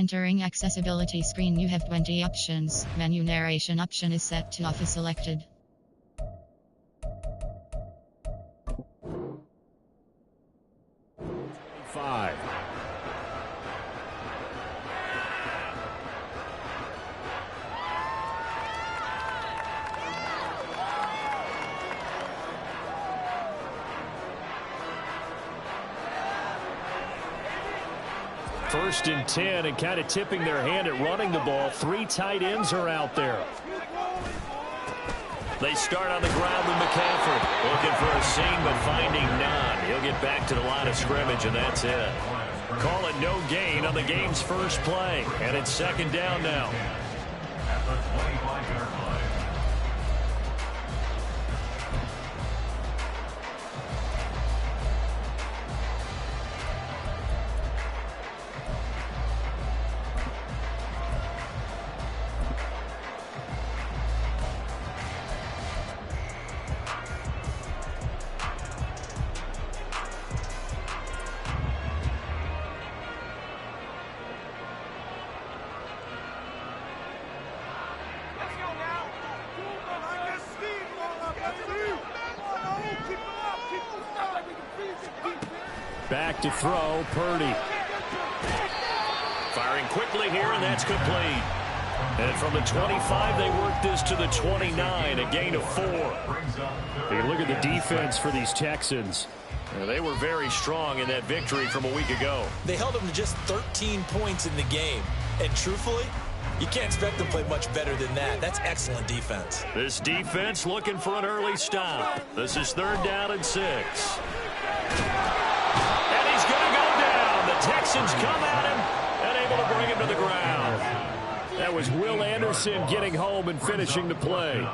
Entering accessibility screen, you have 20 options. Menu narration option is set to off if selected. Five. First and 10, and kind of tipping their hand at running the ball. 3 tight ends are out there. They start on the ground with McCaffrey. Looking for a seam, but finding none. He'll get back to the line of scrimmage, and that's it. Call it no gain on the game's first play. And it's second down now. Back to throw, Purdy. Firing quickly here, and that's complete. And from the 25, they work this to the 29, a gain of 4. Take a look at the defense for these Texans. They were very strong in that victory from a week ago. They held them to just 13 points in the game. And truthfully, you can't expect them to play much better than that. That's excellent defense. This defense looking for an early stop. This is 3rd down and 6. And he's going to go down. The Texans come at him and able to bring him to the ground. That was Will Anderson getting home and finishing the play.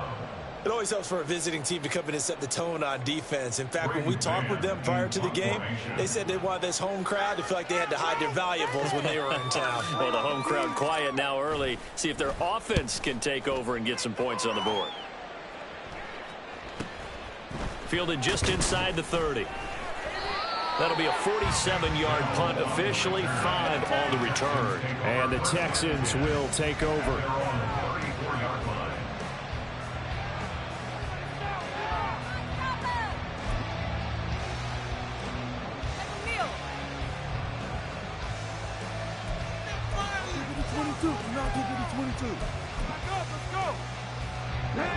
It always helps for a visiting team to come in and set the tone on defense. In fact, when we talked with them prior to the game, they said they wanted this home crowd to feel like they had to hide their valuables when they were in town. Well, the home crowd quiet now early. See if their offense can take over and get some points on the board. Fielded just inside the 30. That'll be a 47-yard punt, officially 5 on the return. And the Texans will take over.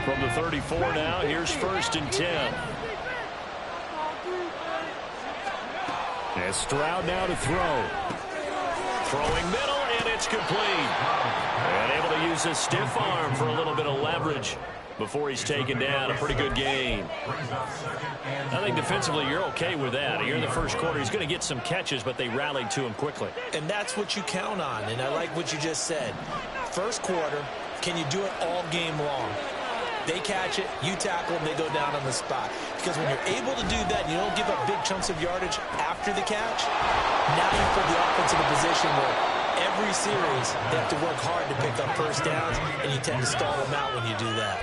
From the 34 now, here's 1st and 10. And Stroud now to throw. Throwing middle, and it's complete. And able to use his stiff arm for a little bit of leverage before he's taken down. A pretty good game. I think defensively you're okay with that. Here in the first quarter, he's going to get some catches, but they rallied to him quickly. And that's what you count on, and I like what you just said. First quarter, can you do it all game long? They catch it, you tackle them, they go down on the spot. Because when you're able to do that, you don't give up big chunks of yardage after the catch, now you put the offense in a position where every series they have to work hard to pick up first downs, and you tend to stall them out when you do that.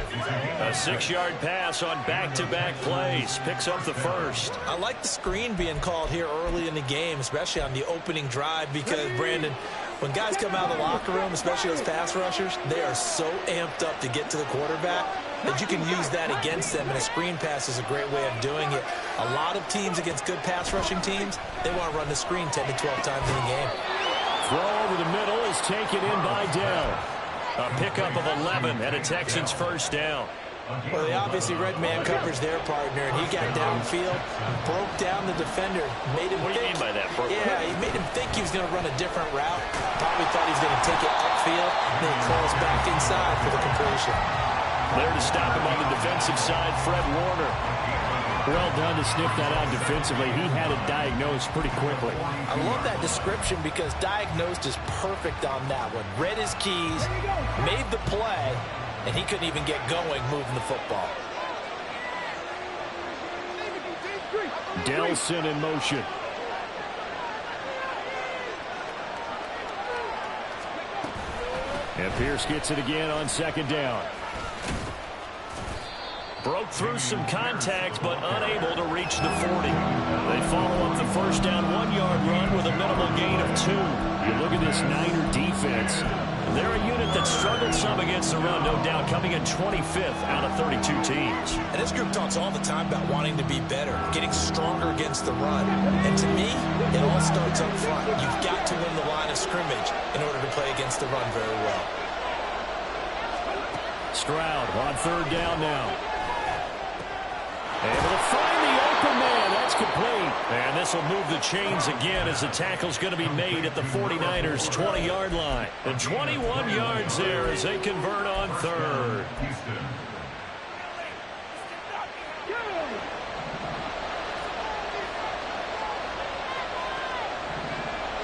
A 6-yard pass on back-to-back plays. Picks up the first. I like the screen being called here early in the game, especially on the opening drive, because, Brandon, when guys come out of the locker room, especially those pass rushers, they are so amped up to get to the quarterback that you can use that against them, and a screen pass is a great way of doing it. A lot of teams against good pass rushing teams, they want to run the screen 10 to 12 times in the game. Throw over the middle is taken in by Dell. A pickup of 11 and a Texans first down. Well, they obviously read man coverage their partner, and he got downfield, broke down the defender, made him What do you mean by that? Yeah, he made him think he was going to run a different route. Probably thought he was going to take it upfield, and then curls back inside for the completion. There to stop him on the defensive side, Fred Warner. Well done to sniff that out defensively. He had it diagnosed pretty quickly. I love that description because diagnosed is perfect on that one. Read his keys, made the play, and he couldn't even get going moving the football. Delson in motion. And Pierce gets it again on 2nd down. Broke through some contact, but unable to reach the 40. They follow up the first down 1-yard run with a minimal gain of 2. You look at this Niner defense. They're a unit that struggled some against the run, no doubt, coming in 25th out of 32 teams. And this group talks all the time about wanting to be better, getting stronger against the run. And to me, it all starts up front. You've got to win the line of scrimmage in order to play against the run very well. Stroud on third down now. Able to find the open man. That's complete. And this will move the chains again as the tackle's going to be made at the 49ers' 20-yard line. And 21 yards there as they convert on third.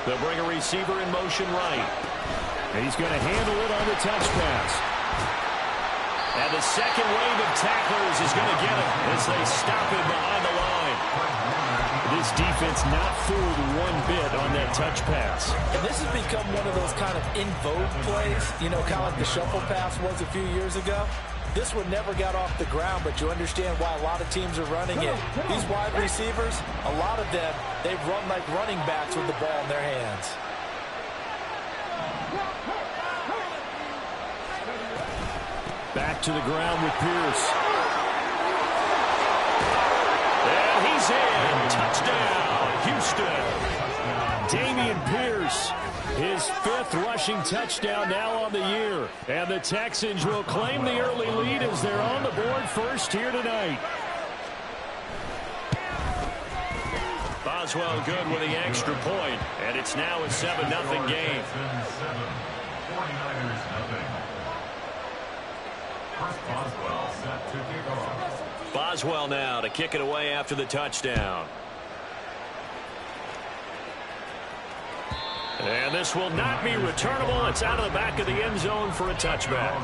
They'll bring a receiver in motion right. And he's going to handle it on the touch pass. And the second wave of tacklers is going to get him as they stop him behind the line. This defense not fooled one bit on that touch pass. And this has become one of those kind of in vogue plays, you know, kind of like the shuffle pass was a few years ago. This one never got off the ground, but you understand why a lot of teams are running it. These wide receivers, a lot of them, they've run like running backs with the ball in their hands. Back to the ground with Pierce. And he's in. Touchdown, Houston. Dameon Pierce, his 5th rushing touchdown now on the year. And the Texans will claim the early lead as they're on the board first here tonight. Boswell good with the extra point, and it's now a 7-0 game. Boswell now to kick it away after the touchdown. And this will not be returnable. It's out of the back of the end zone for a touchback.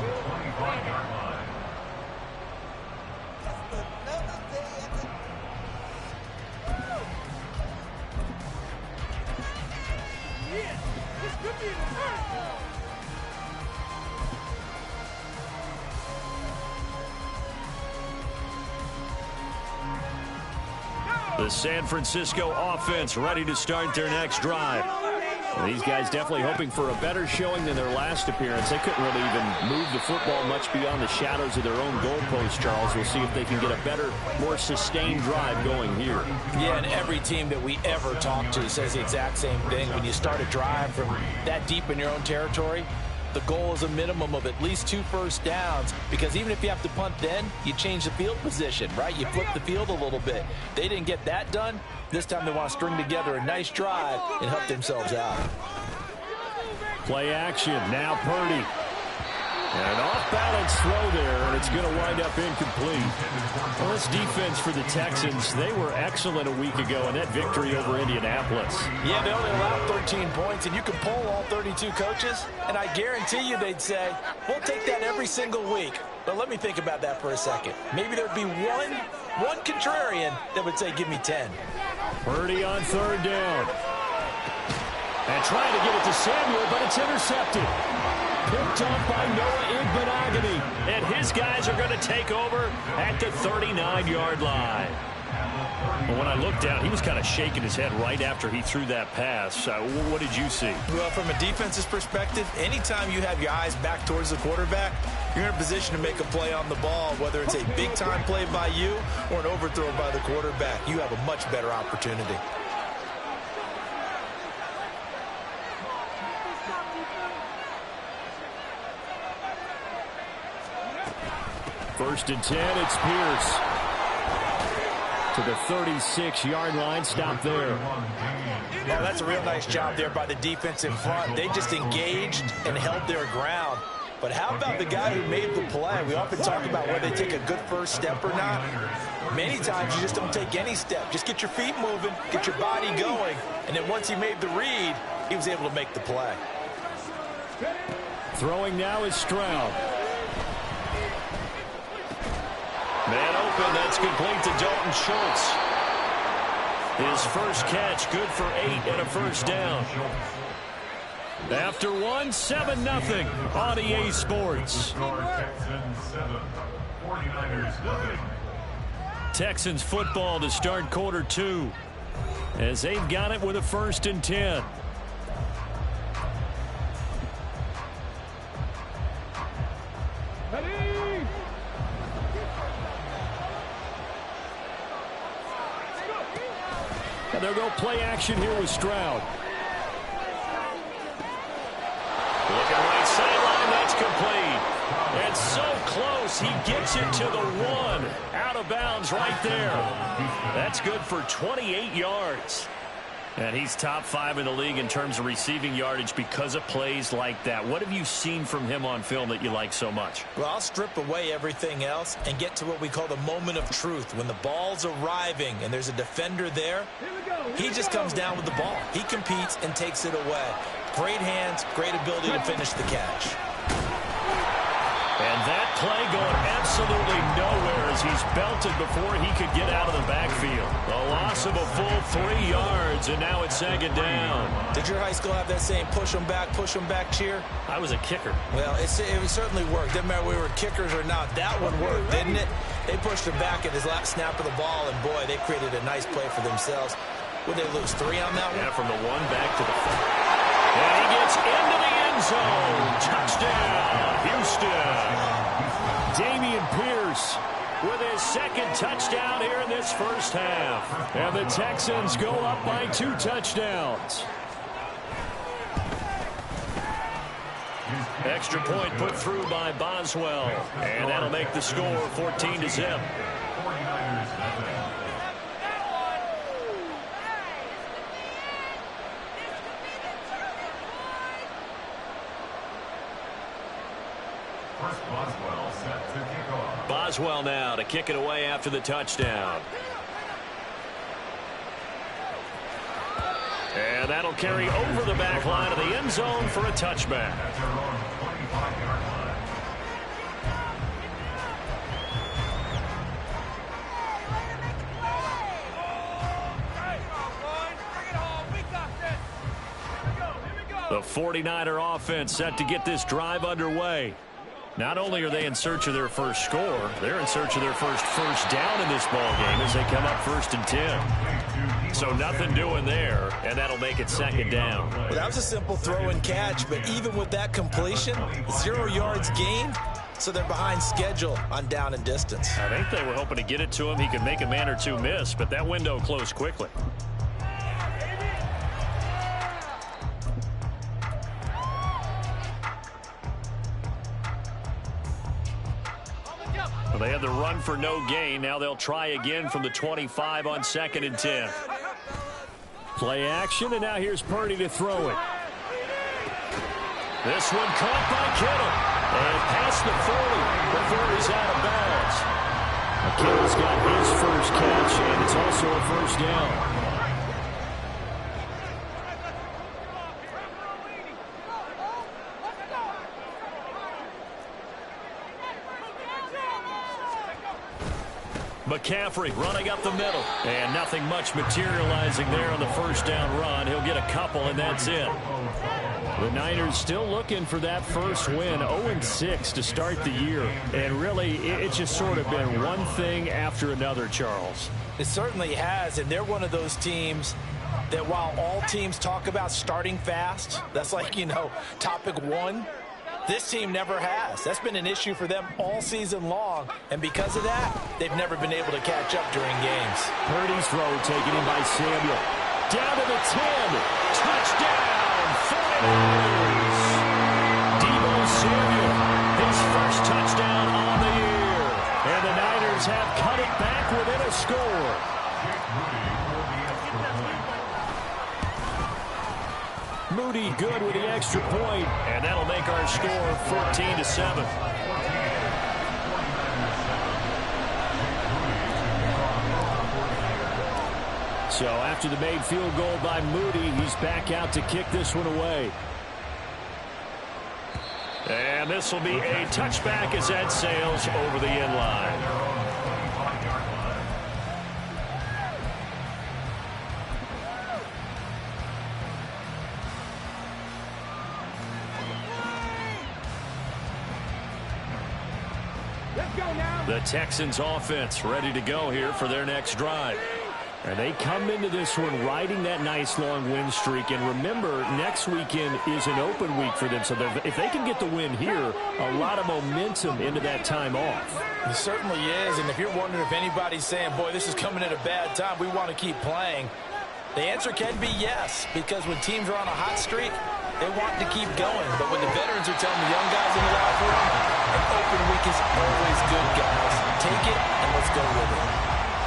The San Francisco offense ready to start their next drive. These guys definitely hoping for a better showing than their last appearance. They couldn't really even move the football much beyond the shadows of their own goalpost, Charles. We'll see if they can get a better, more sustained drive going here. Yeah, and every team that we ever talk to says the exact same thing. When you start a drive from that deep in your own territory, the goal is a minimum of at least 2 first downs, because even if you have to punt then, you change the field position, right? You flip the field a little bit. They didn't get that done. This time they want to string together a nice drive and help themselves out. Play action. Now Purdy. An off-balance throw there, and it's going to wind up incomplete. Well, this defense for the Texans, they were excellent a week ago in that victory over Indianapolis. Yeah, they only allowed 13 points, and you can poll all 32 coaches, and I guarantee you they'd say, we'll take that every single week. But let me think about that for a second. Maybe there'd be one contrarian that would say, give me 10. Purdy on third down. And trying to get it to Samuel, but it's intercepted. Picked up by Noah Igbenogany. And his guys are going to take over at the 39-yard line. Well, when I looked down, he was kind of shaking his head right after he threw that pass. What did you see? Well, from a defense's perspective, anytime you have your eyes back towards the quarterback, you're in a position to make a play on the ball, whether it's a big-time play by you or an overthrow by the quarterback. You have a much better opportunity. First and 10, it's Pierce. To the 36-yard line, stop there. Oh, that's a real nice job there by the defense in front. They just engaged and held their ground. But how about the guy who made the play? We often talk about whether they take a good first step or not. Many times you just don't take any step. Just get your feet moving, get your body going, and then once he made the read, he was able to make the play. Throwing now is Stroud. Man open, that's complete to Dalton Schultz. His first catch, good for 8 and a first down. After one, 7-0 on EA Sports. Texans football to start quarter 2 as they've got it with a 1st and 10. And they'll go play action here with Stroud. Looking right sideline, that's complete. And so close, he gets it to the 1. Out of bounds right there. That's good for 28 yards. And he's top 5 in the league in terms of receiving yardage because of plays like that. What have you seen from him on film that you like so much? Well, I'll strip away everything else and get to what we call the moment of truth. When the ball's arriving and there's a defender there, he just comes down with the ball. He competes and takes it away. Great hands, great ability to finish the catch. And that play going absolutely nowhere as he's belted before he could get out of the backfield. A loss of a full 3 yards, and now it's 2nd down. Did your high school have that same push 'em back cheer? I was a kicker. Well, it certainly worked. Didn't matter if we were kickers or not. That one worked, didn't it? They pushed him back at his last snap of the ball, and boy, they created a nice play for themselves. Would they lose 3 on that one? Yeah, from the 1 back to the 4. And he gets into the end zone. Touchdown, Houston. Dameon Pierce with his 2nd touchdown here in this first half. And the Texans go up by 2 touchdowns. Extra point put through by Boswell. And that'll make the score 14-0. Boswell now to kick it away after the touchdown. And that'll carry over the back line of the end zone for a touchback. The 49er offense set to get this drive underway. Not only are they in search of their first score, they're in search of their first down in this ball game as they come up 1st and 10. So nothing doing there, and that'll make it 2nd down. Well, that was a simple throw and catch, but even with that completion, 0 yards gained, so they're behind schedule on down and distance. I think they were hoping to get it to him. He could make a man or two miss, but that window closed quickly. Well, they had the run for no gain. Now they'll try again from the 25 on 2nd and 10. Play action, and now here's Purdy to throw it. This one caught by Kittle. And past the 40 before he's out of bounds. Kittle's got his first catch, and it's also a 1st down. McCaffrey running up the middle. And nothing much materializing there on the 1st down run. He'll get a couple, and that's it. The Niners still looking for that first win. 0-6 to start the year. And really, it's just sort of been one thing after another, Charles. It certainly has, and they're one of those teams that while all teams talk about starting fast, that's like, topic 1. This team never has. That's been an issue for them all season long. And because of that, they've never been able to catch up during games. Purdy's throw taken in by Samuel. Down to the 10. Touchdown, 49ers. Deebo Samuel, his first touchdown on the year. And the Niners have cut it back within a score. Moody good with the extra point, and that'll make our score 14-7. So after the made field goal by Moody, he's back out to kick this one away. And this will be a touchback as that sails over the end line. Let's go. The Texans offense ready to go here for their next drive. And they come into this one riding that nice long win streak. And remember, next weekend is an open week for them. So if they can get the win here, a lot of momentum into that time off. It certainly is. And if you're wondering if anybody's saying, boy, this is coming at a bad time, we want to keep playing, the answer can be yes. Because when teams are on a hot streak, they want to keep going. But when the veterans are telling the young guys in the locker room, an open week is always good, guys. Take it and let's go with it.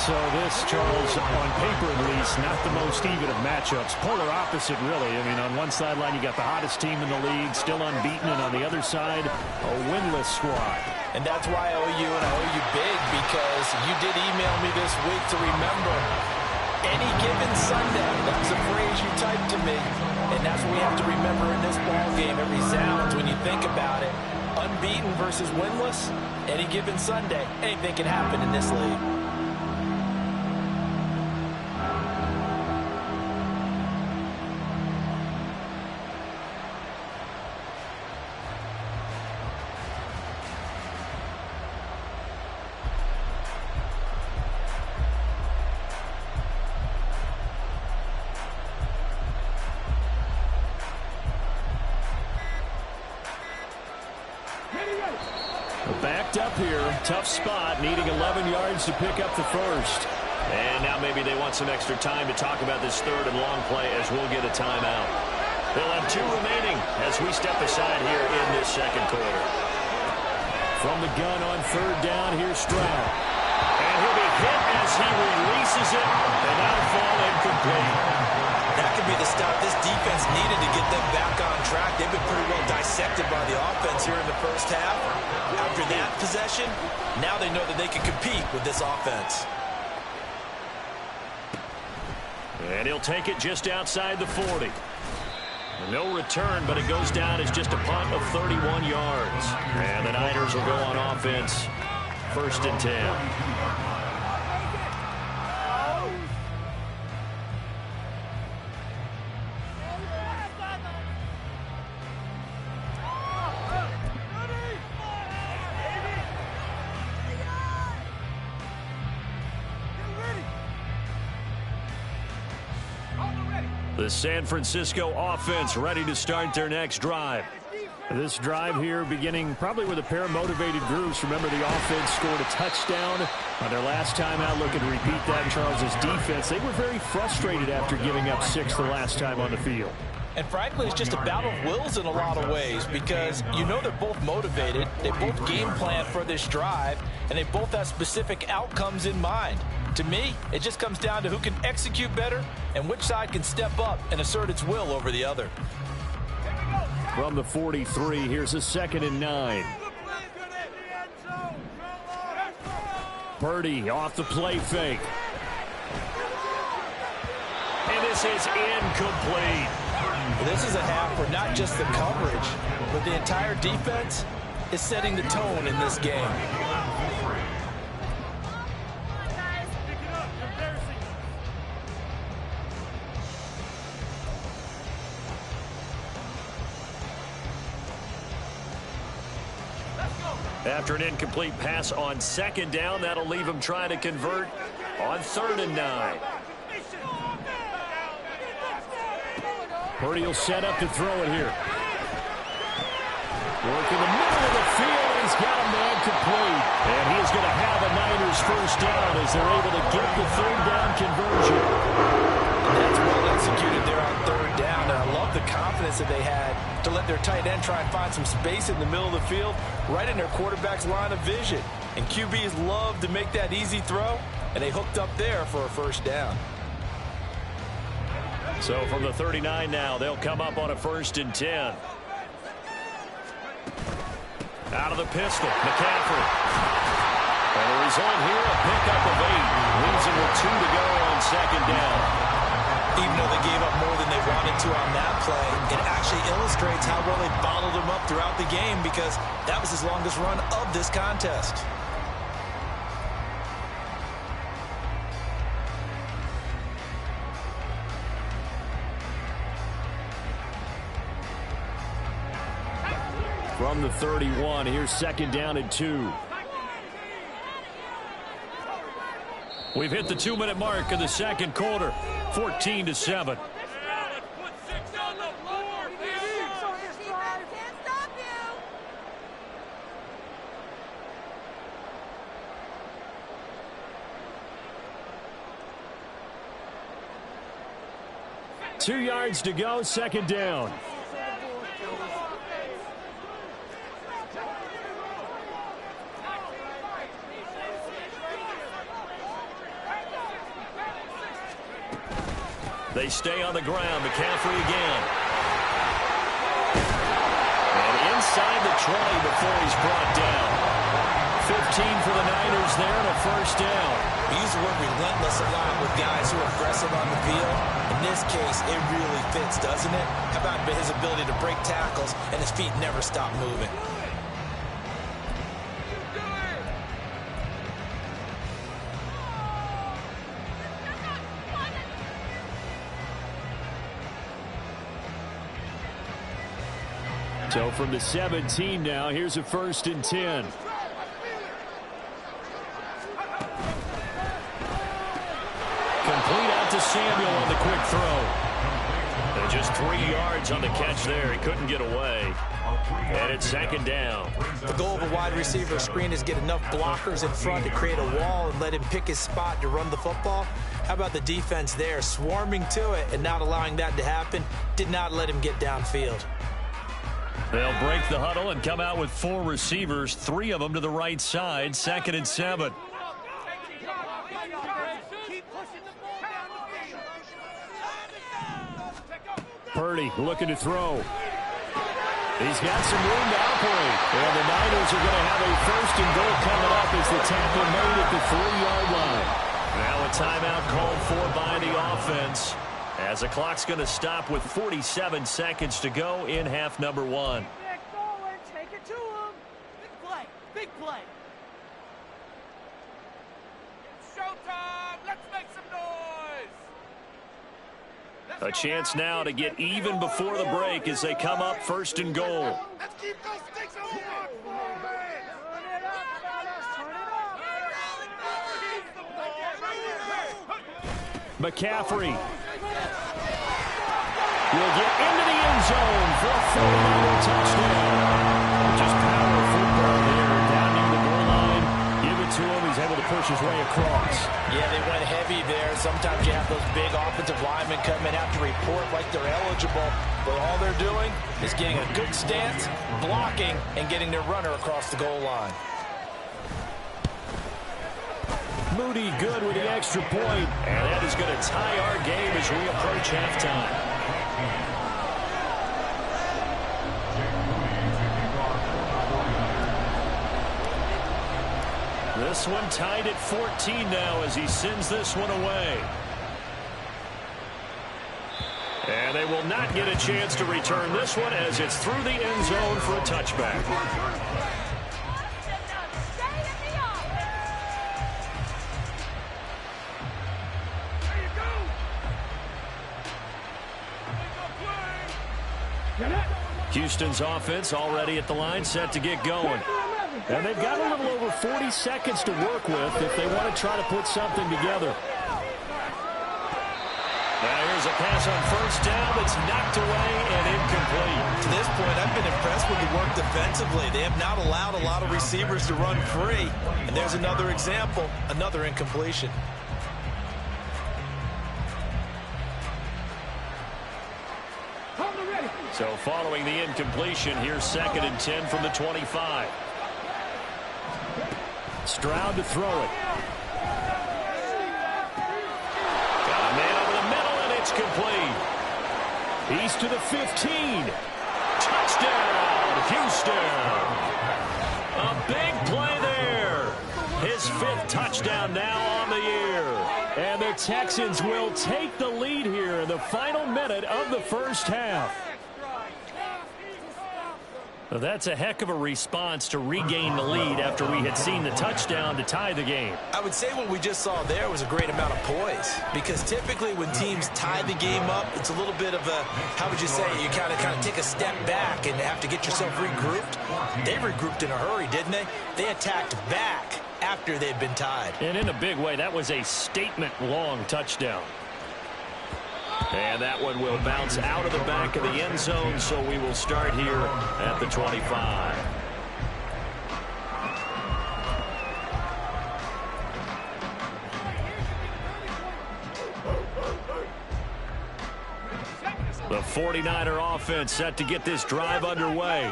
So this, Charles, on paper at least, not the most even of matchups. Polar opposite, really. I mean, on one sideline, you got the hottest team in the league, still unbeaten, and on the other side, a winless squad. And that's why I owe you, and I owe you big, because you did email me this week to remember any given Sunday. That was a phrase you typed to me, and that's what we have to remember in this ball game. It resounds when you think about it. Unbeaten versus winless, any given Sunday, anything can happen in this league. Backed up here, tough spot, needing 11 yards to pick up the first. And now maybe they want some extra time to talk about this third and long play as we'll get a timeout. They'll have 2 remaining as we step aside here in this second quarter. From the gun on third down, here's Stroud. And he'll be hit as he releases it, and that'll fall incomplete. That could be the stop this defense needed to get them back on track. They've been pretty well dissected by the offense here in the first half. After that possession, now they know that they can compete with this offense. And he'll take it just outside the 40. No return, but it goes down as just a punt of 31 yards. And the Niners will go on offense, 1st and 10. The San Francisco offense ready to start their next drive. This drive here beginning probably with a pair of motivated groups. Remember, the offense scored a touchdown on their last time out. Looking to repeat that in Charles's defense. They were very frustrated after giving up 6 the last time on the field. And frankly, it's just a battle of wills in a lot of ways, because you know they're both motivated, they both game plan for this drive, and they both have specific outcomes in mind. To me, it just comes down to who can execute better and which side can step up and assert its will over the other. From the 43, here's a 2nd and 9. Purdy off the play fake. And this is incomplete. This is a half where not just the coverage, but the entire defense is setting the tone in this game. After an incomplete pass on 2nd down, that'll leave him trying to convert on 3rd and 9. Purdy will set up to throw it here. Work in the middle of the field. He's got a man complete. And he is going to have a Niners 1st down as they're able to get the 3rd down conversion. And that's well executed there on 3rd down. And I love the confidence that they had to let their tight end try and find some space in the middle of the field, right in their quarterback's line of vision. And QBs love to make that easy throw, and they hooked up there for a 1st down. So from the 39 now, they'll come up on a 1st and 10. Out of the pistol, McCaffrey. And the result here, a pickup of 8. Leaves him with 2 to go on 2nd down. Even though they gave up more than they wanted to on that play, it actually illustrates how well they bottled him up throughout the game, because that was his longest run of this contest. From the 31, here's 2nd down and 2. We've hit the 2-minute mark of the second quarter, 14-7. Two yards to go, second down. They stay on the ground. McCaffrey again. And inside the 20 before he's brought down. 15 for the Niners there and a first down. We use the word relentless a lot with guys who are aggressive on the field. In this case, it really fits, doesn't it? How about his ability to break tackles and his feet never stop moving? So from the 17 now, here's a 1st and 10. Complete out to Samuel on the quick throw. And just 3 yards on the catch there. He couldn't get away. And it's second down. The goal of a wide receiver screen is get enough blockers in front to create a wall and let him pick his spot to run the football. How about the defense there, swarming to it and not allowing that to happen? Did not let him get downfield. They'll break the huddle and come out with 4 receivers, 3 of them to the right side, 2nd and 7. Purdy looking to throw. He's got some room to operate. And the Niners are going to have a 1st and goal coming up as the tackle made at the 3-yard line. Now a timeout called for by the offense, as the clock's going to stop with 47 seconds to go in half number 1. Take it to him. Big play. Big play. It's showtime. Let's make some noise. A chance now to get even before the break as they come up 1st and goal. Let's keep those sticks on the block. McCaffrey will get into the end zone for a 49er touchdown. Just power football there down near the goal line. Give it to him. He's able to push his way across. Yeah, they went heavy there. Sometimes you have those big offensive linemen come in, have to report like they're eligible, but all they're doing is getting a good stance, blocking, and getting their runner across the goal line. Moody good with the extra point, and that is going to tie our game as we approach halftime. This one tied at 14 now as he sends this one away. And they will not get a chance to return this one as it's through the end zone for a touchback. Houston's offense already at the line, set to get going. And they've got a little over 40 seconds to work with if they want to try to put something together. Now here's a pass on 1st down that's knocked away and incomplete. To this point, I've been impressed with the work defensively. They have not allowed a lot of receivers to run free. And there's another example, another incompletion. So following the incompletion, here's 2nd and 10 from the 25. Stroud to throw it. Got a man over the middle, and it's complete. He's to the 15. Touchdown, Houston. A big play there. His 5th touchdown now on the year. And the Texans will take the lead here in the final minute of the first half. Well, that's a heck of a response to regain the lead after we had seen the touchdown to tie the game. I would say what we just saw there was a great amount of poise, because typically when teams tie the game up, it's a little bit of a, how would you say, you kind of take a step back and have to get yourself regrouped. They regrouped in a hurry, didn't they? They attacked back after they've been tied. And in a big way, that was a statement-long touchdown. And that one will bounce out of the back of the end zone, so we will start here at the 25. The 49er offense set to get this drive underway.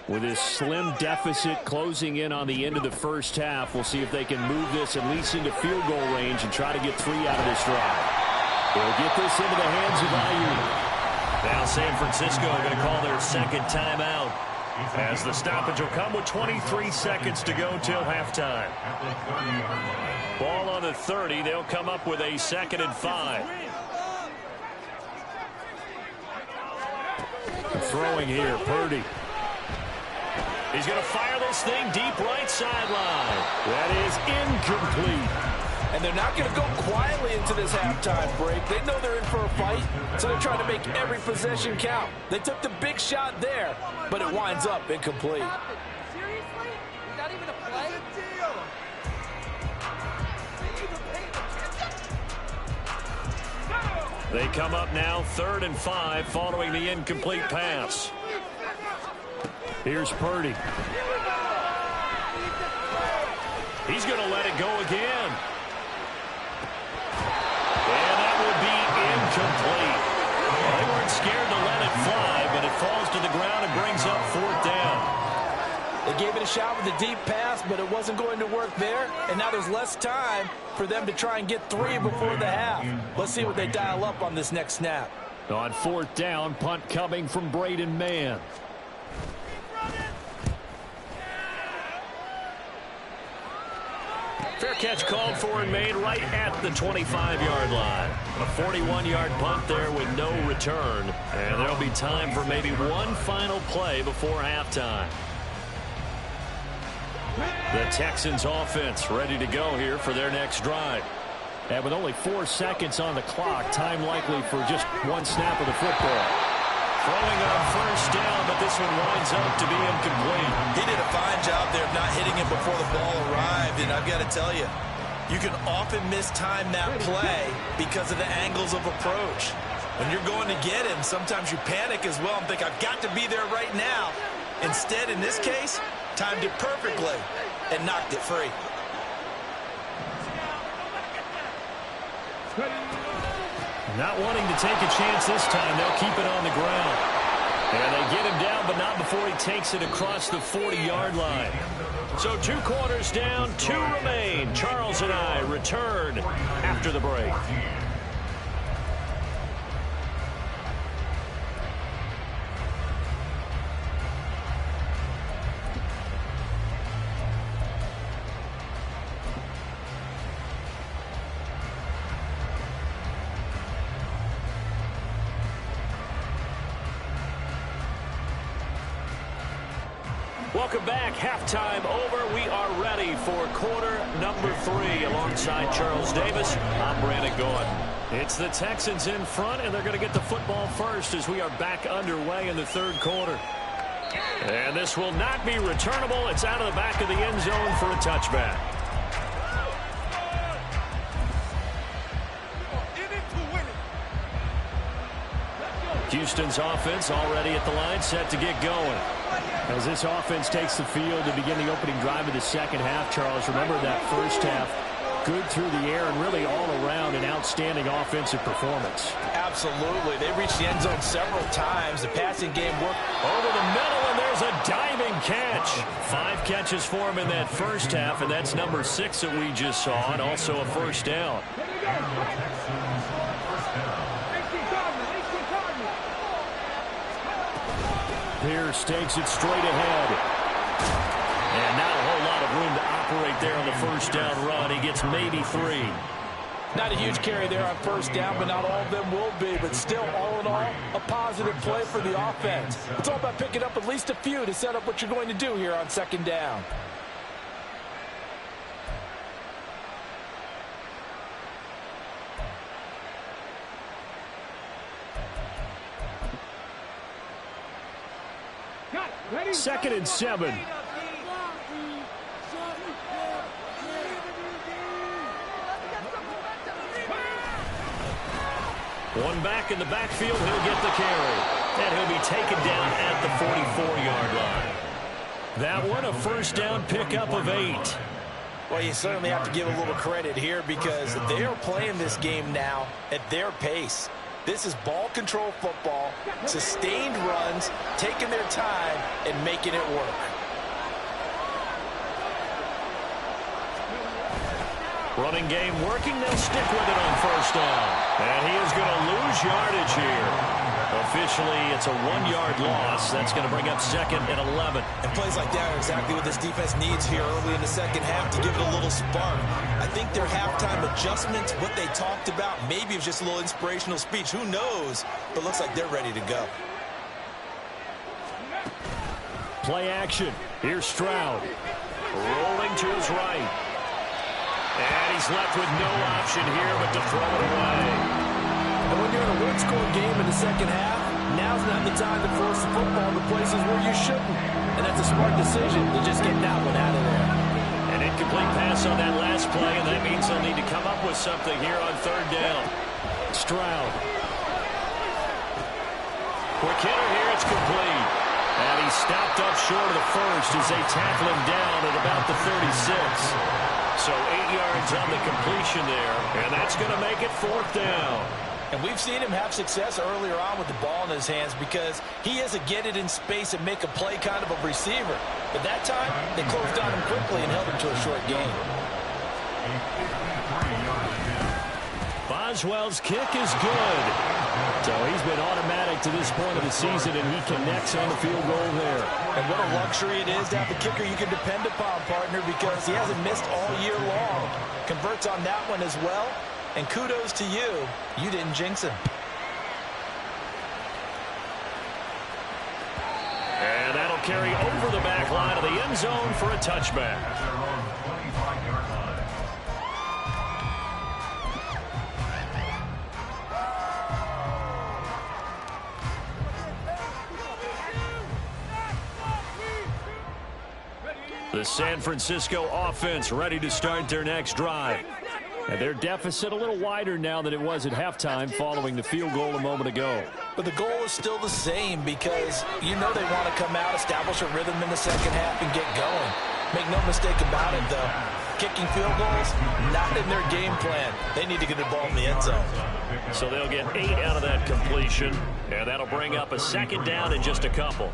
With this slim deficit closing in on the end of the first half, we'll see if they can move this at least into field goal range and try to get 3 out of this drive. They'll get this into the hands of Ayuk. Now San Francisco are going to call their second timeout, as the stoppage will come with 23 seconds to go till halftime. Ball on the 30. They'll come up with a 2nd and 5. Throwing here, Purdy. He's going to fire this thing deep right sideline. That is incomplete. And they're not going to go quietly into this halftime break. They know they're in for a fight, so they're trying to make every possession count. They took the big shot there, but it winds up incomplete. Seriously? Is that even a play? They come up now 3rd and 5 following the incomplete pass. Here's Purdy. He's going to let it go again. And that will be incomplete. Well, they weren't scared to let it fly, but it falls to the ground and brings up 4th down. They gave it a shot with a deep pass, but it wasn't going to work there. And now there's less time for them to try and get 3 before the half. Let's see what they dial up on this next snap. On 4th down, punt coming from Braden Mann. Fair catch called for and made right at the 25-yard line. A 41-yard punt there with no return. And there'll be time for maybe one final play before halftime. The Texans offense ready to go here for their next drive. And with only 4 seconds on the clock, time likely for just one snap of the football. Throwing on 1st down, but this one winds up to be incomplete. He did a fine job there of not hitting it before the ball arrived, and I've got to tell you, you can often mistime that play because of the angles of approach. When you're going to get him, sometimes you panic as well and think, I've got to be there right now. Instead, in this case, timed it perfectly and knocked it free. Not wanting to take a chance this time, they'll keep it on the ground. And they get him down, but not before he takes it across the 40-yard line. So 2 quarters down, 2 remain. Charles and I return after the break. Welcome back. Halftime over. We are ready for quarter number 3. Alongside Charles Davis, I'm Brandon Gordon. It's the Texans in front, and they're going to get the football first as we are back underway in the 3rd quarter. And this will not be returnable. It's out of the back of the end zone for a touchback. Houston's offense already at the line, set to get going. As this offense takes the field to begin the opening drive of the 2nd half, Charles, remember that first half, good through the air and really all around an outstanding offensive performance. Absolutely. They reached the end zone several times. The passing game worked over the middle, and there's a diving catch. 5 catches for him in that first half, and that's number 6 that we just saw, and also a 1st down. Pierce takes it straight ahead. And not a whole lot of room to operate there on the 1st down run. He gets maybe 3. Not a huge carry there on 1st down, but not all of them will be. But still, all in all, a positive play for the offense. It's all about picking up at least a few to set up what you're going to do here on 2nd down. Ready? 2nd and 7. One back in the backfield. He'll get the carry. And he'll be taken down at the 44-yard line. That one, a first down pickup of 8. Well, you certainly have to give a little credit here because they are playing this game now at their pace. This is ball control football, sustained runs, taking their time and making it work. Running game working. They'll stick with it on first down. And he is going to lose yardage here. Officially, it's a 1-yard loss. That's going to bring up second and 11. And plays like that are exactly what this defense needs here early in the second half to give it a little spark. I think their halftime adjustments, what they talked about, maybe it was just a little inspirational speech. Who knows? But looks like they're ready to go. Play action. Here's Stroud. Rolling to his right. And he's left with no option here but to throw it away. And when you're in a one-score game in the second half, now's not the time to force the football to places where you shouldn't. And that's a smart decision to just get that one out of there. An incomplete pass on that last play, and that means they'll need to come up with something here on third down. Stroud. Quick hitter here, it's complete. And he's stopped up short of the first as they tackle him down at about the 36. So 8 yards on the completion there, and that's going to make it fourth down. And we've seen him have success earlier on with the ball in his hands because he is a get it in space and make a play kind of a receiver. But that time, they closed on him quickly and held him to a short gain. Boswell's kick is good. So he's been automatic to this point of the season, and he connects on the field goal there. And what a luxury it is to have a kicker you can depend upon, partner, because he hasn't missed all year long. Converts on that one as well. And kudos to you. You didn't jinx him. And that'll carry over the back line of the end zone for a touchback. The San Francisco offense ready to start their next drive. And their deficit a little wider now than it was at halftime following the field goal a moment ago. But the goal is still the same because you know they want to come out, establish a rhythm in the second half, and get going. Make no mistake about it, though. Kicking field goals, not in their game plan. They need to get the ball in the end zone. So they'll get 8 out of that completion, and that'll bring up a second down in just a couple.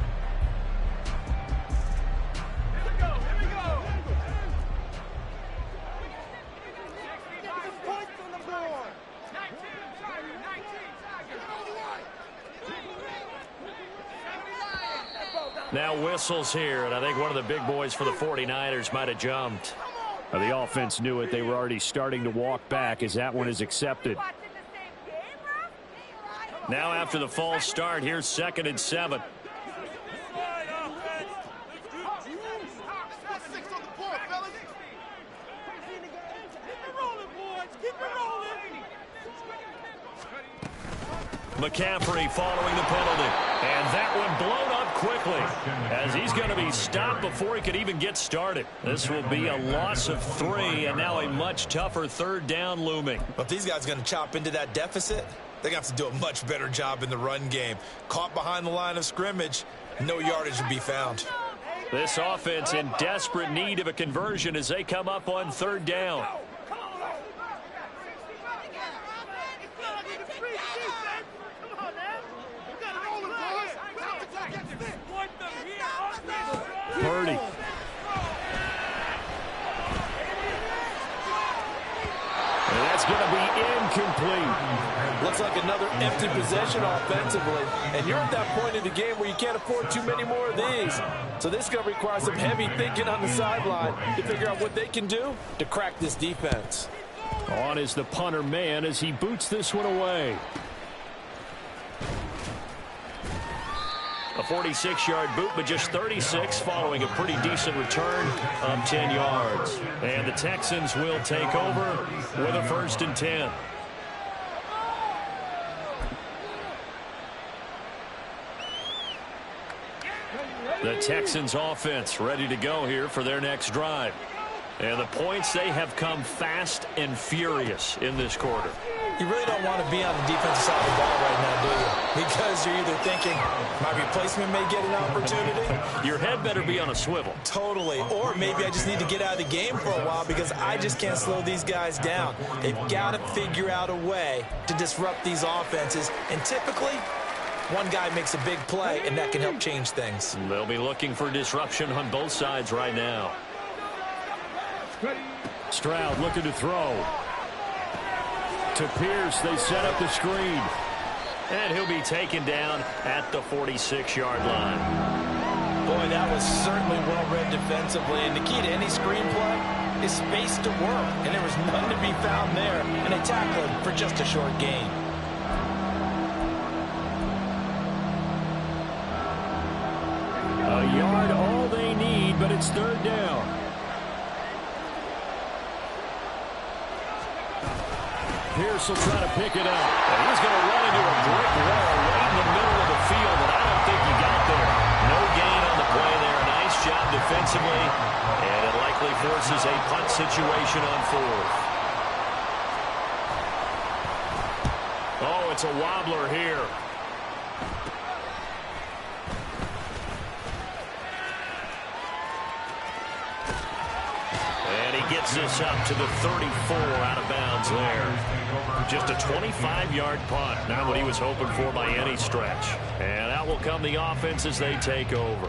Now whistles here, and I think one of the big boys for the 49ers might have jumped. The offense knew it. They were already starting to walk back as that one is accepted. Now after the false start, here's 2nd and 7. McCaffrey following the penalty. And that one blown up quickly as he's going to be stopped before he could even get started. This will be a loss of 3 and now a much tougher third down looming. But these guys are going to chop into that deficit. They're going to have to do a much better job in the run game. Caught behind the line of scrimmage, no yardage would be found. This offense in desperate need of a conversion as they come up on third down. Purdy. And that's going to be incomplete. Looks like another empty possession offensively. And you're at that point in the game where you can't afford too many more of these. So this is going to require some heavy thinking on the sideline to figure out what they can do to crack this defense. On is the punter man as he boots this one away. A 46-yard boot, but just 36 following a pretty decent return of 10 yards. And the Texans will take over with a 1st and 10. The Texans offense ready to go here for their next drive. And the points, they have come fast and furious in this quarter. You really don't want to be on the defensive side of the ball right now, do you? Because you're either thinking, my replacement may get an opportunity. Your head better be on a swivel. Totally. Or maybe I just need to get out of the game for a while because I just can't slow these guys down. They've got to figure out a way to disrupt these offenses. And typically, one guy makes a big play, and that can help change things. They'll be looking for disruption on both sides right now. Stroud looking to throw. To Pierce, they set up the screen. And he'll be taken down at the 46-yard line. Boy, that was certainly well-read defensively. And the key to any screenplay is space to work. And there was none to be found there. And they tackled him for just a short gain. A yard all they need, but it's third down. Pierce will try to pick it up. And he's going to run into a brick wall right in the middle of the field, and I don't think he got there. No gain on the play there. Nice job defensively, and it likely forces a punt situation on fourth. Oh, it's a wobbler here. And he gets this up to the 34 out of bounds there. Just a 25-yard punt. Not what he was hoping for by any stretch. And out will come the offense as they take over.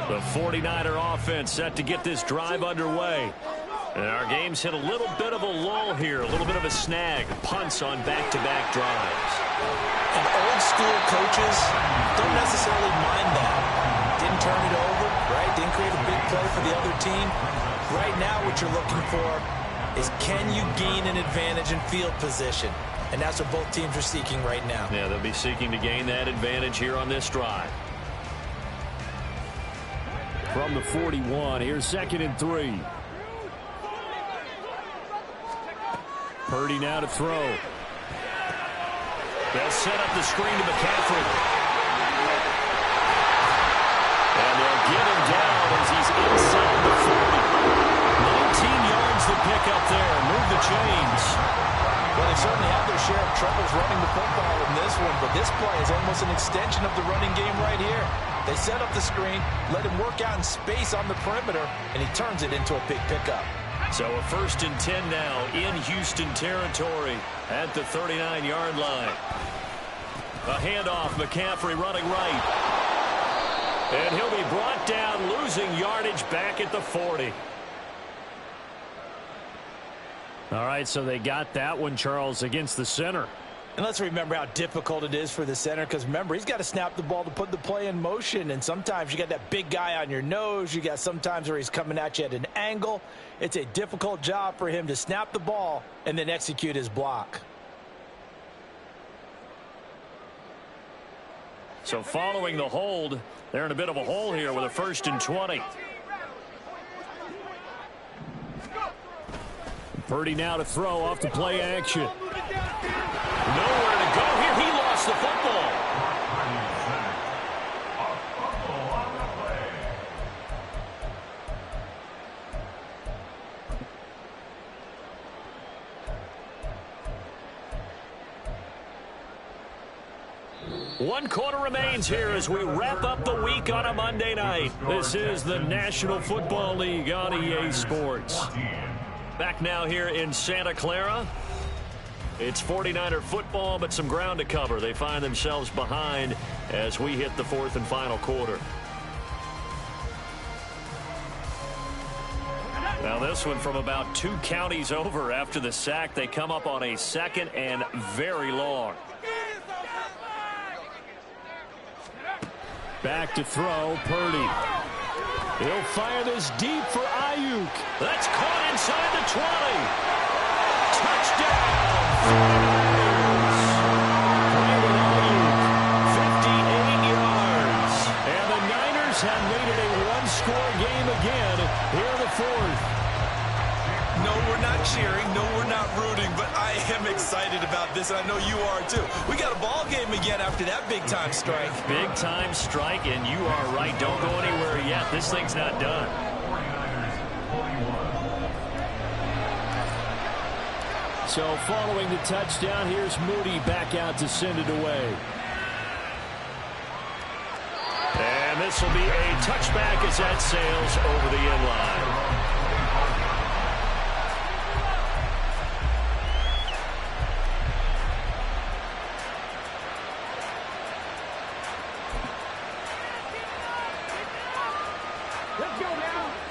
The 49er offense set to get this drive underway. And our game's hit a little bit of a lull here, a little bit of a snag. Punts on back-to-back drives. And old-school coaches don't necessarily mind that. Didn't turn it over, right? Didn't create a big play for the other team. Right now what you're looking for is can you gain an advantage in field position? And that's what both teams are seeking right now. Yeah, they'll be seeking to gain that advantage here on this drive. From the 41, here's 2nd and 3. Purdy now to throw. They'll set up the screen to McCaffrey. And they'll get him down as he's inside the 40. 19 yards to pick up there. Move the chains. Well, they certainly have their share of troubles running the football in this one, but this play is almost an extension of the running game right here. They set up the screen, let him work out in space on the perimeter, and he turns it into a big pickup. So a 1st and 10 now in Houston territory at the 39-yard line. A handoff, McCaffrey running right. And he'll be brought down, losing yardage back at the 40. All right, so they got that one, Charles, against the center. And let's remember how difficult it is for the center, because remember, he's got to snap the ball to put the play in motion, and sometimes you got that big guy on your nose. You got sometimes where he's coming at you at an angle. It's a difficult job for him to snap the ball and then execute his block. So following the hold, they're in a bit of a hole here with a 1st and 20. Purdy now to throw off the play action. Nowhere to go here. He lost the football. One quarter remains here as we wrap up the week on a Monday night. This is the National Football League on EA Sports. Back now here in Santa Clara. It's 49er football, but some ground to cover. They find themselves behind as we hit the 4th and final quarter. Now this one from about 2 counties over after the sack. They come up on a 2nd and very long. Back to throw, Purdy. He'll fire this deep for Ayuk. That's caught inside the 20. Touchdown. 58 yards. And the Niners have made it a one-score game again here in the 4th. No, we're not cheering. No, we're not rooting, but I am excited about this, and I know you are too. We got a ball game again after that big-time strike. Big-time strike, and you are right. Don't go anywhere yet. This thing's not done. So following the touchdown, here's Moody back out to send it away. And this will be a touchback as that sails over the end line.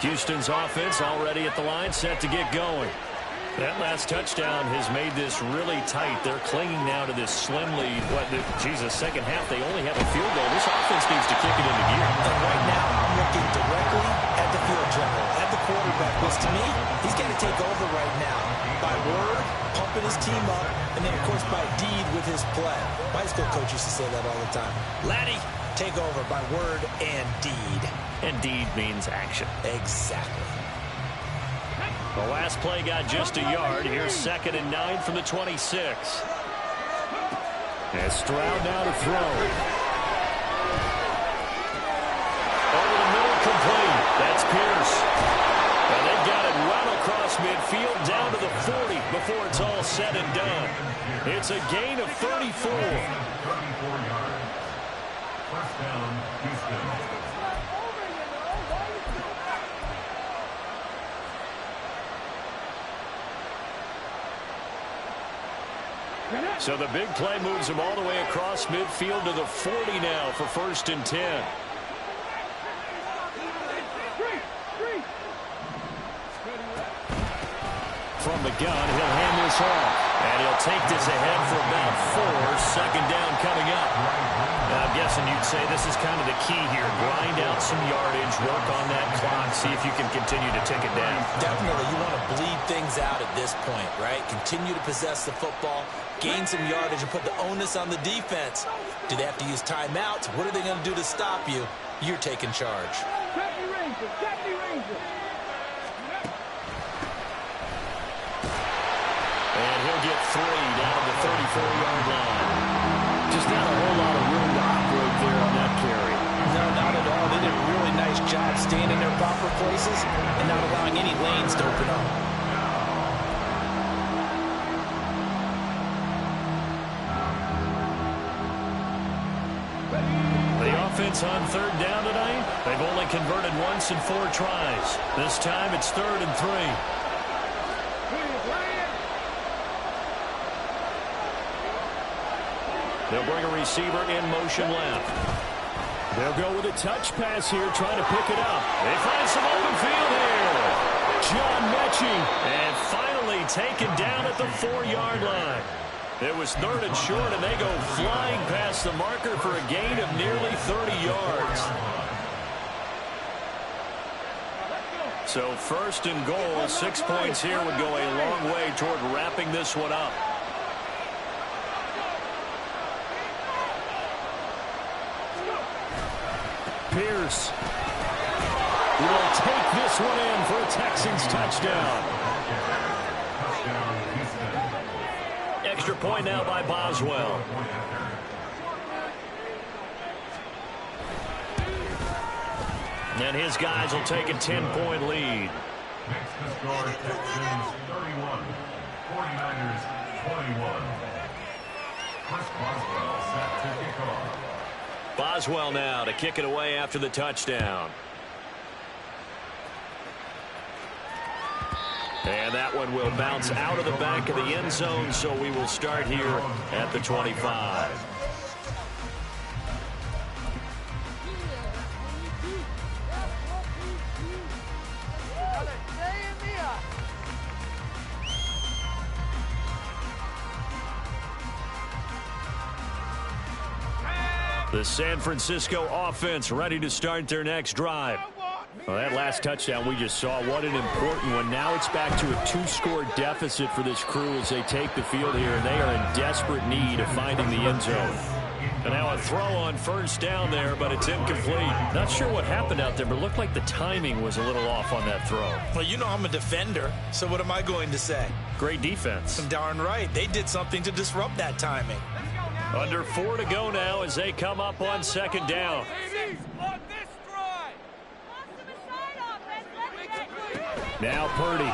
Houston's offense already at the line, set to get going. That last touchdown has made this really tight. They're clinging now to this slim lead. Second half, they only have a field goal. This offense needs to kick it into gear. And right now, I'm looking directly at the field general, at the quarterback, which to me, he's got to take over right now. By word, pumping his team up, and then, of course, by deed with his play. My high school coach used to say that all the time. Laddie, take over by word and deed. And deed means action. Exactly. The last play got just a yard. Here's 2nd and 9 from the 26. And Stroud now to throw. Over the middle, complete. That's Pierce. And they got it right across midfield down to the 40 before it's all said and done. It's a gain of 34. 34 yards. First down, Houston. So the big play moves him all the way across midfield to the 40 now for 1st and 10. From the gun, he'll hand this off. And he'll take this ahead for about 4. 2nd down coming up. Now, I'm guessing you'd say this is kind of the key here. Grind out some yardage, work on that clock, see if you can continue to tick it down. Definitely. You want to bleed things out at this point, right? Continue to possess the football, gain some yardage, and put the onus on the defense. Do they have to use timeouts? What are they going to do to stop you? You're taking charge. And he'll get 3 down to the 34-yard line. Just not a whole lot of room to operate there on that carry. No, not at all. They did a really nice job staying in their proper places and not allowing any lanes to open up. The offense on 3rd down tonight, they've only converted once in 4 tries. This time it's 3rd and 3. They'll bring a receiver in motion left. They'll go with a touch pass here, trying to pick it up. They find some open field here. John Mechie. And finally taken down at the 4-yard line. It was 3rd and short, and they go flying past the marker for a gain of nearly 30 yards. So 1st and goal, 6 points here would go a long way toward wrapping this one up. Pierce will take this one in for a Texans touchdown. Extra point now by Boswell. And his guys will take a 10-point lead. Next to score, Texans 31, 49ers 21. Chris Boswell set to kick off. Boswell now to kick it away after the touchdown. And that one will bounce out of the back of the end zone, so we will start here at the 25. The San Francisco offense ready to start their next drive. Well, that last touchdown we just saw, what an important one. Now it's back to a 2-score deficit for this crew as they take the field here, and they are in desperate need of finding the end zone. And now a throw on first down there, but it's incomplete. Not sure what happened out there, but it looked like the timing was a little off on that throw. Well, you know I'm a defender, so what am I going to say? Great defense. Darn right. They did something to disrupt that timing. Under 4 to go now as they come up on second down. Now Purdy.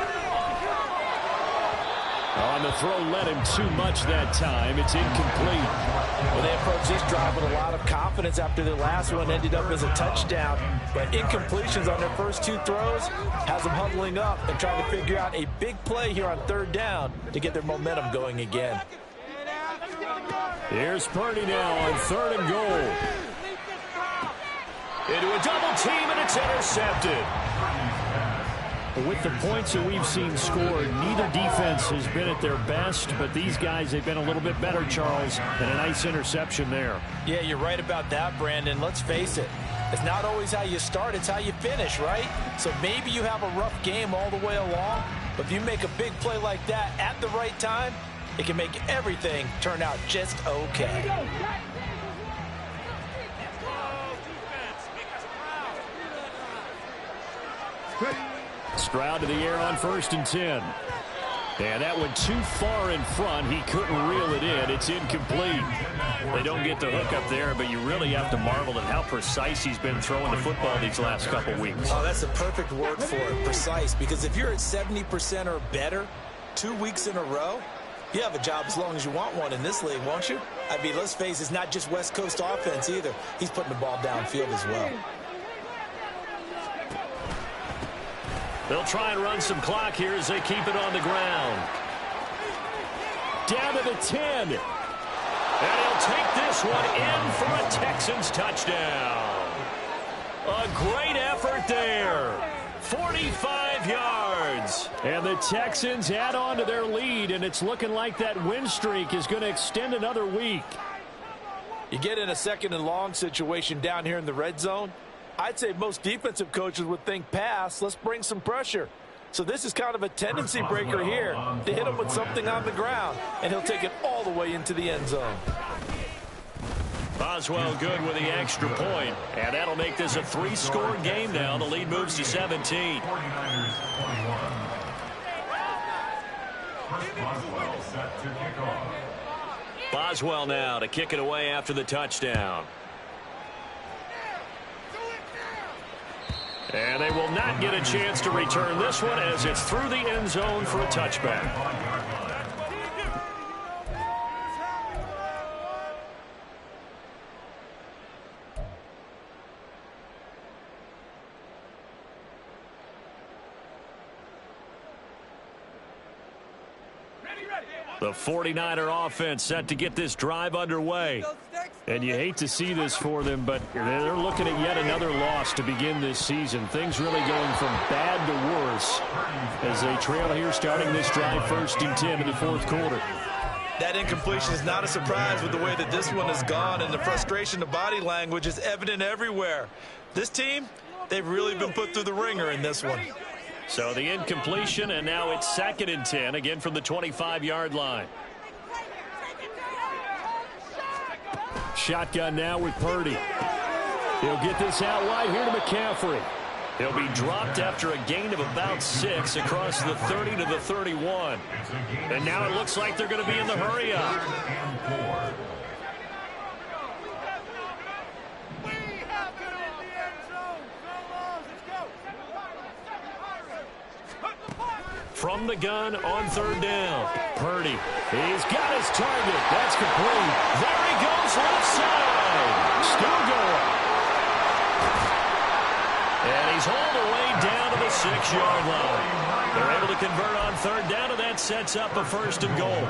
On the throw, led him too much that time. It's incomplete. Well, they approached this drive with a lot of confidence after their last one ended up as a touchdown. But incompletions on their first 2 throws has them huddling up and trying to figure out a big play here on third down to get their momentum going again. Here's Purdy now on 3rd and goal. Into a double team, and it's intercepted. With the points that we've seen scored, neither defense has been at their best, but these guys, they've been a little bit better, Charles, and a nice interception there. Yeah, you're right about that, Brandon. Let's face it. It's not always how you start, it's how you finish, right? So maybe you have a rough game all the way along, but if you make a big play like that at the right time, it can make everything turn out just okay. Stroud to the air on 1st and 10. And that went too far in front. He couldn't reel it in. It's incomplete. They don't get the hook up there, but you really have to marvel at how precise he's been throwing the football these last couple weeks. Oh, that's a perfect word for it, precise, because if you're at 70% or better 2 weeks in a row, you have a job as long as you want one in this league, won't you? I mean, let's face it, it's not just West Coast offense either. He's putting the ball downfield as well. They'll try and run some clock here as they keep it on the ground. Down to the 10. And he'll take this one in for a Texans touchdown. A great effort there. 45 yards. And the Texans add on to their lead, and it's looking like that win streak is going to extend another week. You get in a 2nd and long situation down here in the red zone, I'd say most defensive coaches would think pass, let's bring some pressure. So this is kind of a tendency breaker here to hit him with something on the ground, and he'll take it all the way into the end zone. Boswell good with the extra point, and that'll make this a 3-score game now. The lead moves to 17. 49ers 21. Chris Boswell set to kick off. Boswell now to kick it away after the touchdown. And they will not get a chance to return this one as it's through the end zone for a touchback. The 49er offense set to get this drive underway. And you hate to see this for them, but they're looking at yet another loss to begin this season. Things really going from bad to worse as they trail here starting this drive 1st and 10 in the 4th quarter. That incompletion is not a surprise with the way that this one has gone, and the frustration, the body language is evident everywhere. This team, they've really been put through the ringer in this one. So the incompletion, and now it's 2nd and 10, again from the 25-yard line. Shotgun now with Purdy. He'll get this out wide here to McCaffrey. He'll be dropped after a gain of about 6 across the 30 to the 31. And now it looks like they're going to be in the hurry-up. From the gun on 3rd down. Purdy, he's got his target. That's complete. There he goes left side. Still going. And he's hauled away down to the 6-yard line. They're able to convert on 3rd down, and that sets up a 1st and goal.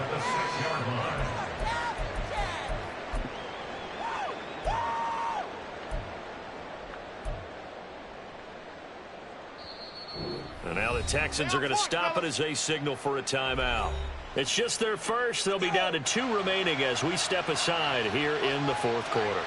And now the Texans are going to stop it as they signal for a timeout. It's just their first. They'll be down to 2 remaining as we step aside here in the 4th quarter.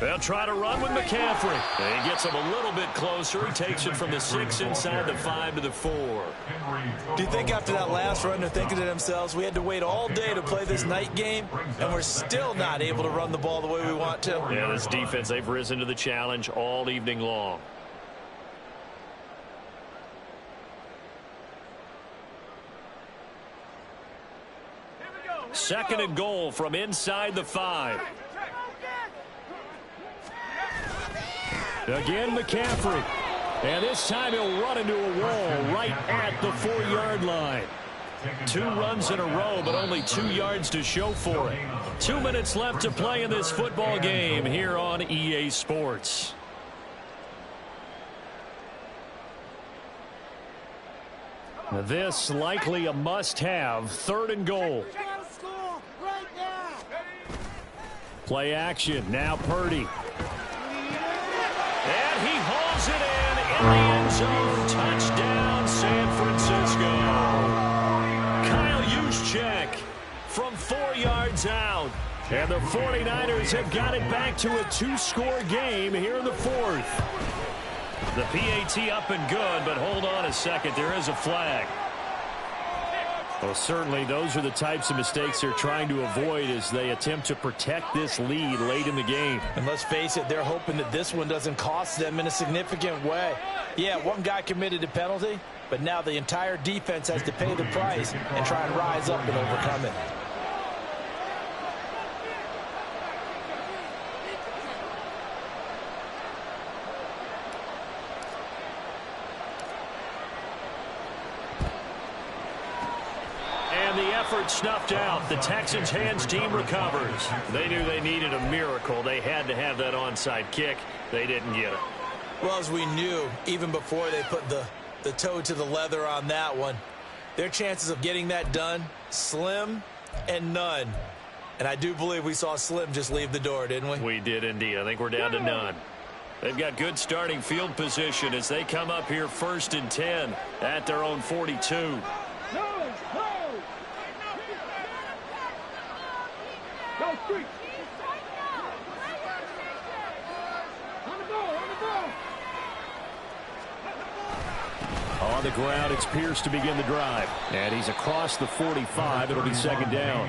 They'll try to run with McCaffrey. He gets him a little bit closer. He takes it from the 6 inside the 5 to the 4. Do you think after that last run they're thinking to themselves, we had to wait all day to play this night game, and we're still not able to run the ball the way we want to? Yeah, this defense, they've risen to the challenge all evening long. Second and goal from inside the 5. Again, McCaffrey. And this time he'll run into a wall right at the 4-yard line. 2 runs in a row, but only 2 yards to show for it. 2 minutes left to play in this football game here on EA Sports. This likely a must-have. 3rd and goal. Play action. Now Purdy. And he hauls it in the end zone. Touchdown, San Francisco. Kyle Juszczyk from 4 yards out. And the 49ers have got it back to a 2-score game here in the 4th. The PAT up and good, but hold on a second. There is a flag. Well, certainly those are the types of mistakes they're trying to avoid as they attempt to protect this lead late in the game. And let's face it, they're hoping that this one doesn't cost them in a significant way. Yeah, one guy committed a penalty, but now the entire defense has to pay the price and try and rise up and overcome it. Snuffed out. The Texans hands team recovers. They knew they needed a miracle. They had to have that onside kick. They didn't get it. Well, as we knew, even before they put the toe to the leather on that one, their chances of getting that done, slim and none. And I do believe we saw Slim just leave the door, didn't we? We did indeed. I think we're down to none. They've got good starting field position as they come up here 1st and 10 at their own 42. On the ground, it's Pierce to begin the drive. And he's across the 45. It'll be 2nd down.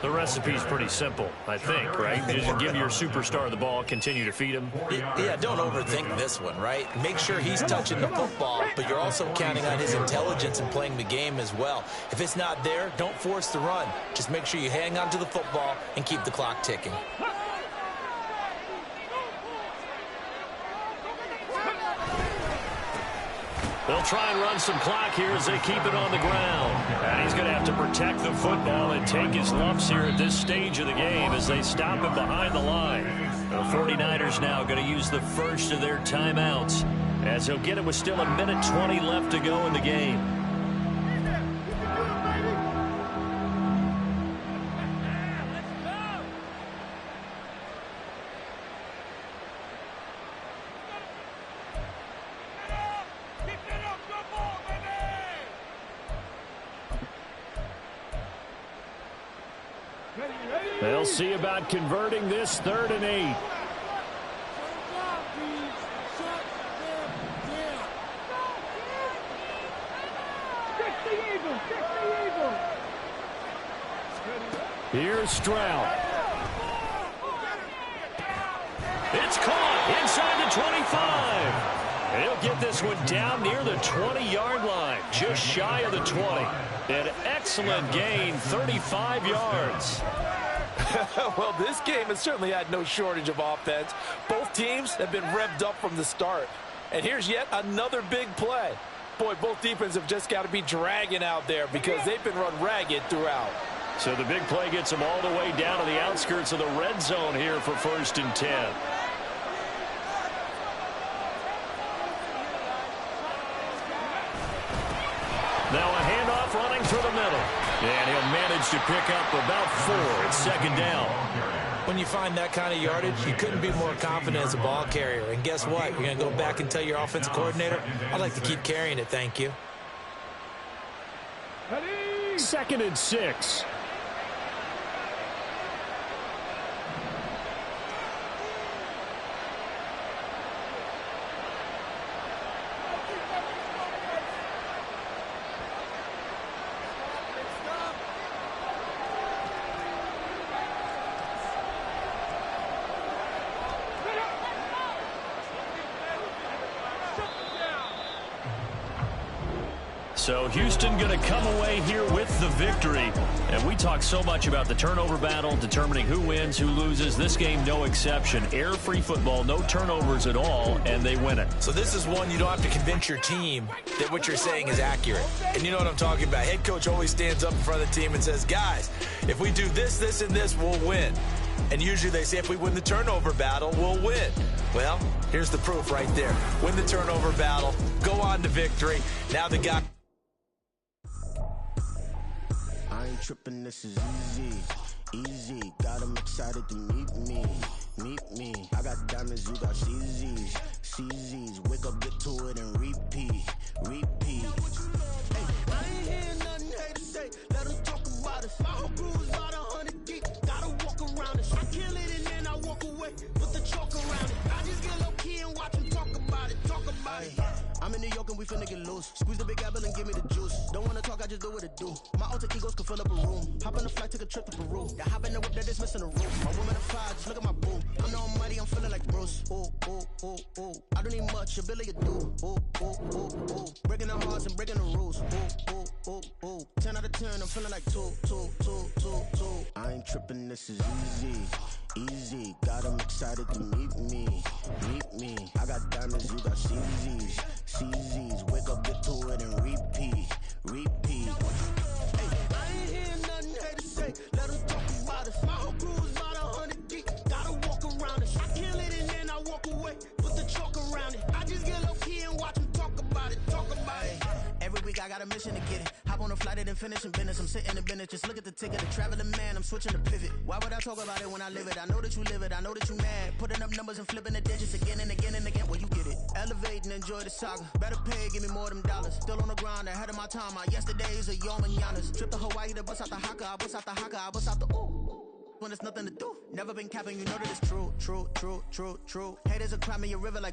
The recipe's pretty simple, I think, right? Just give your superstar the ball, continue to feed him. Yeah, don't overthink this one, right? Make sure he's touching the football, but you're also counting on his intelligence in playing the game as well. If it's not there, don't force the run. Just make sure you hang on to the football and keep the clock ticking. They'll try and run some clock here as they keep it on the ground. And he's going to have to protect the football and take his lumps here at this stage of the game as they stop him behind the line. The 49ers now going to use the first of their timeouts as he'll get it with still 1:20 left to go in the game. They'll see about converting this 3rd and 8. Here's Stroud. It's caught inside the 25. He'll get this one down near the 20-yard line, just shy of the 20. An excellent gain, 35 yards. Well, this game has certainly had no shortage of offense. Both teams have been revved up from the start. And here's yet another big play. Boy, both defenses have just got to be dragging out there because they've been run ragged throughout. So the big play gets them all the way down to the outskirts of the red zone here for 1st and 10. Now a handoff running through the middle. And he'll manage to pick up about 4. It's 2nd down. When you find that kind of yardage, you couldn't be more confident as a ball carrier. And guess what? You're going to go back and tell your offensive coordinator, I'd like to keep carrying it, thank you. 2nd and 6. So Houston going to come away here with the victory. And we talk so much about the turnover battle, determining who wins, who loses. This game, no exception. Air-free football, no turnovers at all, and they win it. So this is one you don't have to convince your team that what you're saying is accurate. And you know what I'm talking about. Head coach always stands up in front of the team and says, guys, if we do this, this, and this, we'll win. And usually they say if we win the turnover battle, we'll win. Well, here's the proof right there. Win the turnover battle, go on to victory. Now the guy... I ain't tripping, this is easy, got them excited to meet me, I got diamonds, you got CZs, wake up, get to it, and repeat. Hey, I ain't hearing nothing haters say, let them talk about us, my whole crew is about 100 deep, gotta walk around it, I kill it and then I walk away, put the chalk around it, I just get low key and watch them talk about it. I'm in New York and we finna get loose. Squeeze the big apple and give me the juice. Don't wanna talk, I just do what it do. My alter egos can fill up a room. Hop on the flight, take a trip to Peru. Yeah, hop in the whip that is missing a roof. My woman a fire, just look at my boo. I'm the almighty, I'm feeling like Bruce. Ooh. I don't need much, your Billy you do. Ooh. Breaking the hearts and breaking the rules. Ooh. 10 out of 10, I'm feeling like two. I ain't tripping, this is easy. Got them excited to meet me. I got diamonds, you got CZs, wake up, get to it, and repeat. Hey, I ain't hearing nothing haters say, let them talk about us. My whole crew is about 100 deep, gotta walk around it. I kill it and then I walk away, put the chalk around it. I just get low key and watch them talk about it. Every week I got a mission to get it. Hop on a flight and then finish in business. I'm sitting in business, just look at the ticket. The traveling man, I'm switching to pivot. Why would I talk about it when I live it? I know that you live it, I know that you mad. Putting up numbers and flipping the digits again and again and again. Well, you get it. Elevate and enjoy the saga. Better pay, give me more them dollars. Still on the grind, ahead of my time. My yesterdays are yo mananas. Trip to Hawaii to bust out the haka. I bust out the haka, I bust out the ooh. When there's nothing to do. Never been capping, you know that it's true. Haters are climbing your river like